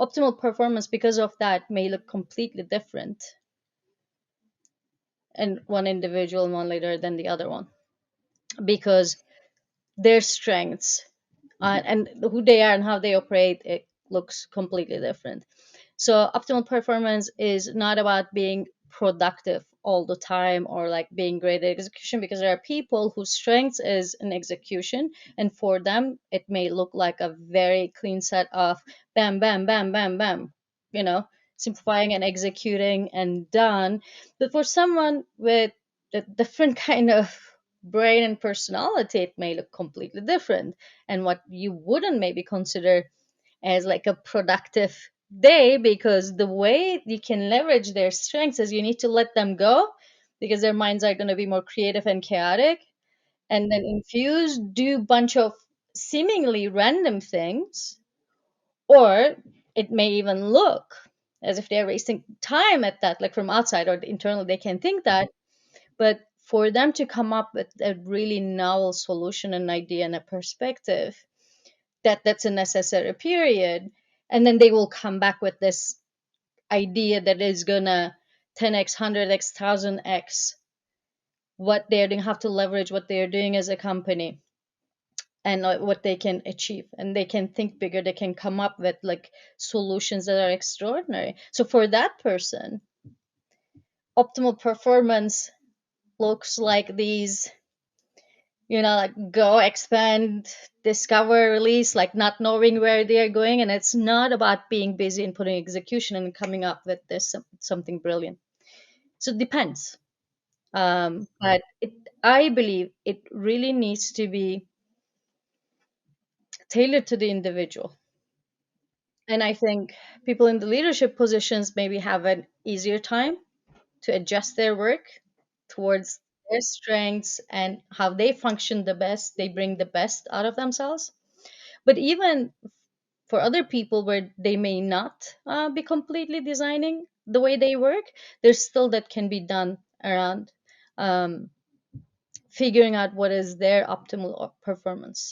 optimal performance, because of that, may look completely different in one individual and one leader than the other one, because their strengths and who they are and how they operate, it looks completely different. So optimal performance is not about being productive all the time or like being great at execution, because there are people whose strengths is in execution, and for them it may look like a very clean set of bam bam bam bam bam, you know, simplifying and executing and done. But for someone with a different kind of brain and personality, it may look completely different, and what you wouldn't maybe consider as like a productive day, because the way you can leverage their strengths is you need to let them go, because their minds are going to be more creative and chaotic, and then infuse, do bunch of seemingly random things, or it may even look as if they're wasting time at that, like from outside or internally they can think that, but for them to come up with a really novel solution, an idea, and a perspective, that's a necessary period. And then they will come back with this idea that is gonna 10x, 100x, 1000x what they're doing, have to leverage what they're doing as a company, and what they can achieve, and they can think bigger, they can come up with like solutions that are extraordinary. So for that person, optimal performance looks like these, like go, expand, discover, release, like not knowing where they are going. And it's not about being busy and putting execution and coming up with this something brilliant. So it depends. But I believe it really needs to be tailored to the individual. And I think people in the leadership positions maybe have an easier time to adjust their work towards their strengths and how they function the best, they bring the best out of themselves. But even for other people where they may not be completely designing the way they work, there's still that can be done around um, figuring out what is their optimal performance.